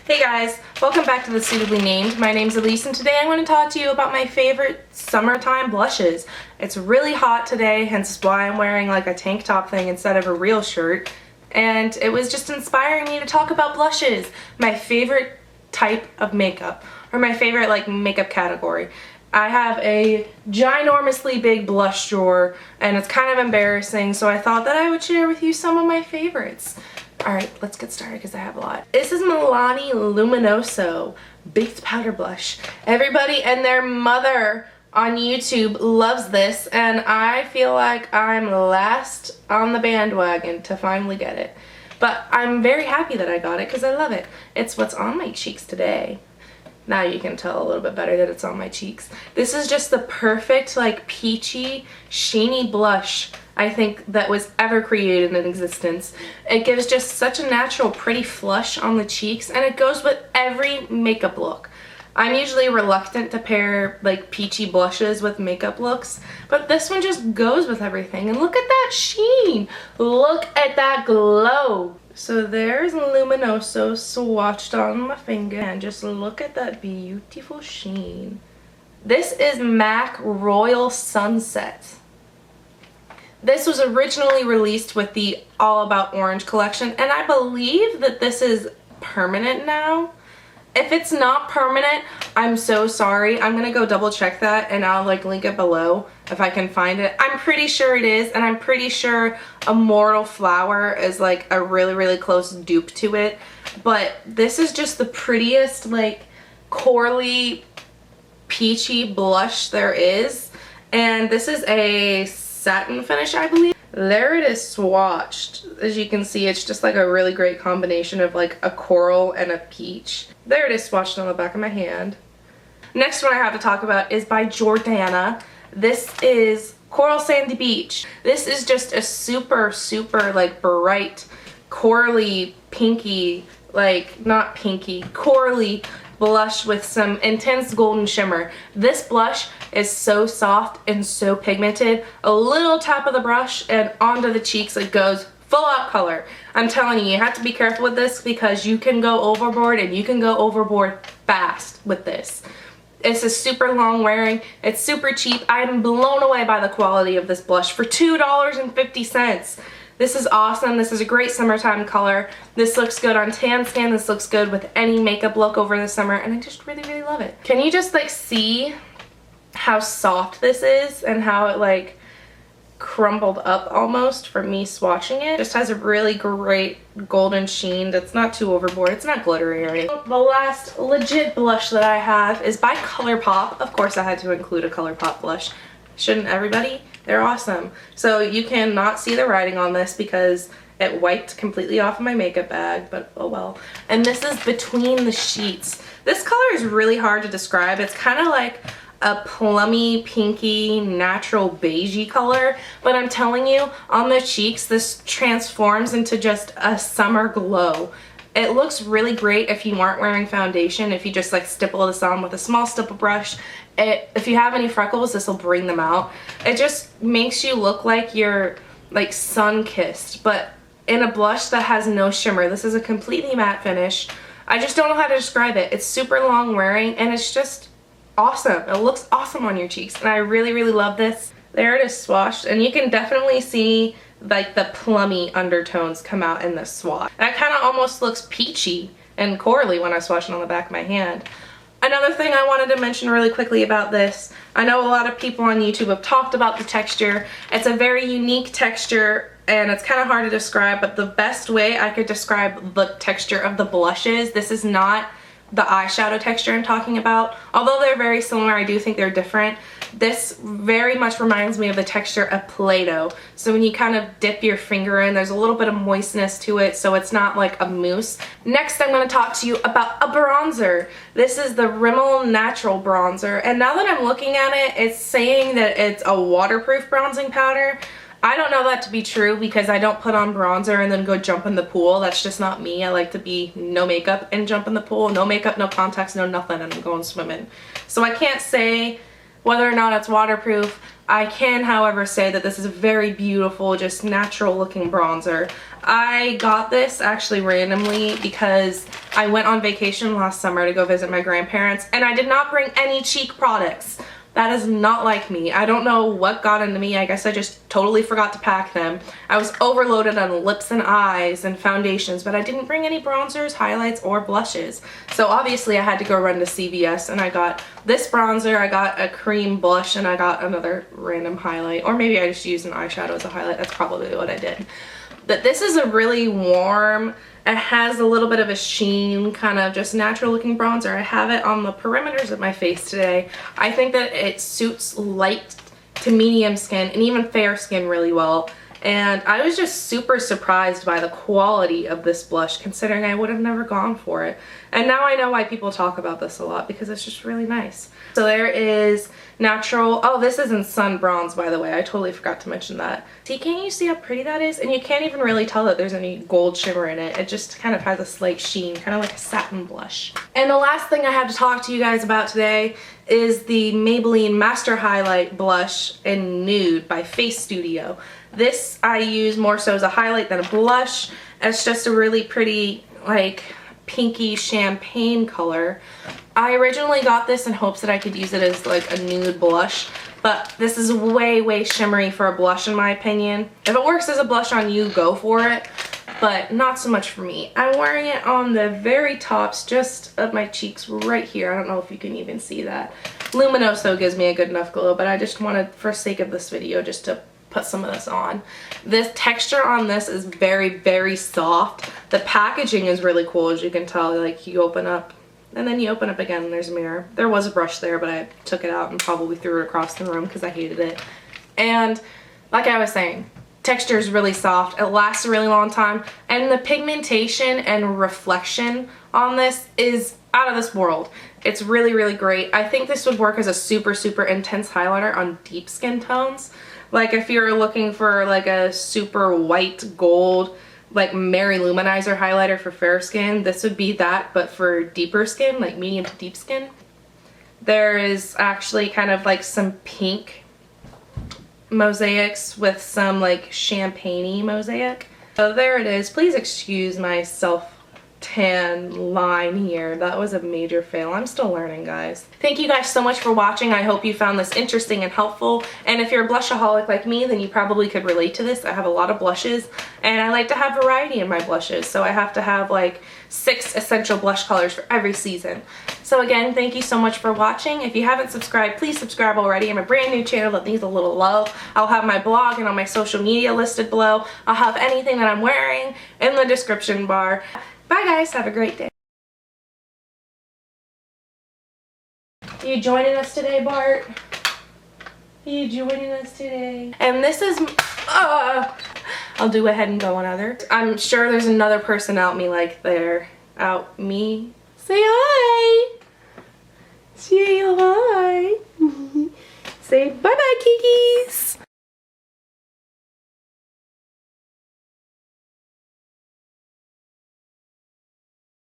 Hey guys, welcome back to The Suitably Named. My name's Elise and today I'm going to talk to you about my favorite summertime blushes. It's really hot today, hence why I'm wearing like a tank top thing instead of a real shirt. And it was just inspiring me to talk about blushes, my favorite type of makeup, or my favorite like makeup category. I have a ginormously big blush drawer and it's kind of embarrassing, so I thought that I would share with you some of my favorites. Alright, let's get started because I have a lot. This is Milani Luminoso Baked Powder Blush. Everybody and their mother on YouTube loves this, and I feel like I'm last on the bandwagon to finally get it. But I'm very happy that I got it because I love it. It's what's on my cheeks today. Now you can tell a little bit better that it's on my cheeks. This is just the perfect, like, peachy, sheeny blush I think that was ever created in existence. It gives just such a natural, pretty flush on the cheeks, and it goes with every makeup look. I'm usually reluctant to pair, like, peachy blushes with makeup looks, but this one just goes with everything. And look at that sheen! Look at that glow! So there's Luminoso swatched on my finger, and just look at that beautiful sheen. This is MAC Royal Sunset. This was originally released with the All About Orange collection, and I believe that this is permanent now. If it's not permanent, I'm so sorry. I'm gonna go double check that and I'll like link it below if I can find it. I'm pretty sure it is, and I'm pretty sure Immortal Flower is like a really close dupe to it. But this is just the prettiest like corally peachy blush there is, and this is a satin finish, I believe. There it is swatched. As you can see, it's just like a really great combination of like a coral and a peach. There it is swatched on the back of my hand. Next one I have to talk about is by Jordana. This is Coral Sandy Beach. This is just a super like bright, corally, pinky, like not pinky, corally blush with some intense golden shimmer. This blush is so soft and so pigmented. A little tap of the brush and onto the cheeks it goes full out color. I'm telling you, you have to be careful with this because you can go overboard, and you can go overboard fast with this. It's a super long wearing, it's super cheap. I'm blown away by the quality of this blush for $2.50. This is awesome. This is a great summertime color. This looks good on tan skin. This looks good with any makeup look over the summer, and I just really love it. Can you just like see how soft this is and how it like crumbled up almost from me swatching it? Just has a really great golden sheen that's not too overboard. It's not glittery or anything. The last legit blush that I have is by Colorpop. Of course I had to include a Colorpop blush. Shouldn't everybody? They're awesome. So you cannot see the writing on this because it wiped completely off of my makeup bag, but oh well. And this is Between the Sheets. This color is really hard to describe. It's kind of like a plummy, pinky, natural beigey color, but I'm telling you, on the cheeks, this transforms into just a summer glow. It looks really great if you aren't wearing foundation, if you just like stipple this on with a small stipple brush. If you have any freckles, this will bring them out. It just makes you look like you're like sun-kissed, but in a blush that has no shimmer. This is a completely matte finish. I just don't know how to describe it. It's super long wearing and it's just awesome. It looks awesome on your cheeks, and I really love this. There it is swatched, and you can definitely see like the plummy undertones come out in this swatch. That kind of almost looks peachy and corally when I swatch it on the back of my hand. Another thing I wanted to mention really quickly about this, I know a lot of people on YouTube have talked about the texture. It's a very unique texture and it's kind of hard to describe, but the best way I could describe the texture of the blushes, this is not the eyeshadow texture I'm talking about. Although they're very similar, I do think they're different. This very much reminds me of the texture of Play-Doh. So when you kind of dip your finger in, there's a little bit of moistness to it, so it's not like a mousse. Next, I'm going to talk to you about a bronzer. This is the Rimmel Natural Bronzer, and now that I'm looking at it, it's saying that it's a waterproof bronzing powder. I don't know that to be true because I don't put on bronzer and then go jump in the pool. That's just not me. I like to be no makeup and jump in the pool. No makeup, no contacts, no nothing, and I'm going swimming. So I can't say whether or not it's waterproof. I can, however, say that this is a very beautiful, just natural looking bronzer. I got this actually randomly because I went on vacation last summer to go visit my grandparents and I did not bring any cheek products. That is not like me. I don't know what got into me. I guess I just totally forgot to pack them. I was overloaded on lips and eyes and foundations, but I didn't bring any bronzers, highlights, or blushes. So obviously I had to go run to CVS and I got this bronzer, I got a cream blush, and I got another random highlight. Or maybe I just used an eyeshadow as a highlight. That's probably what I did. But this is a really warm, it has a little bit of a sheen, kind of just natural looking bronzer. I have it on the perimeters of my face today. I think that it suits light to medium skin and even fair skin really well. And I was just super surprised by the quality of this blush, considering I would have never gone for it. And now I know why people talk about this a lot, because it's just really nice. So there is natural, oh, this is in Sun Bronze, by the way. I totally forgot to mention that. See, can't you see how pretty that is? And you can't even really tell that there's any gold shimmer in it. It just kind of has a slight sheen, kind of like a satin blush. And the last thing I have to talk to you guys about today is the Maybelline Master Highlight Blush in Nude by Face Studio. This I use more so as a highlight than a blush. It's just a really pretty, like, pinky champagne color. I originally got this in hopes that I could use it as like a nude blush, but this is way shimmery for a blush in my opinion. If it works as a blush on you, go for it, but not so much for me. I'm wearing it on the very tops just of my cheeks right here. I don't know if you can even see that. Luminoso gives me a good enough glow, but I just wanted, for sake of this video, just to put some of this on. This texture on this is very soft. The packaging is really cool, as you can tell. Like, you open up and then you open up again and there's a mirror. There was a brush there, but I took it out and probably threw it across the room because I hated it. And like I was saying, texture is really soft. It lasts a really long time, and the pigmentation and reflection on this is out of this world. It's really great. I think this would work as a super intense highlighter on deep skin tones. Like if you're looking for like a super white gold, like Mary Luminizer highlighter for fair skin, this would be that, but for deeper skin, like medium to deep skin. There is actually kind of like some pink mosaics with some like champagne-y mosaic. So there it is. Please excuse my self-tan line here. That was a major fail. I'm still learning, guys. Thank you guys so much for watching. I hope you found this interesting and helpful. And if you're a blushaholic like me, then you probably could relate to this. I have a lot of blushes, and I like to have variety in my blushes. So I have to have like 6 essential blush colors for every season. So again, thank you so much for watching. If you haven't subscribed, please subscribe already. I'm a brand new channel that needs a little love. I'll have my blog and all my social media listed below. I'll have anything that I'm wearing in the description bar. Bye guys, have a great day. Are you joining us today, Bart? Are you joining us today? And this is, I'll do ahead and go another. I'm sure there's another person out me like there. Out me. Say hi. Say hi. Say bye-bye, Kikis.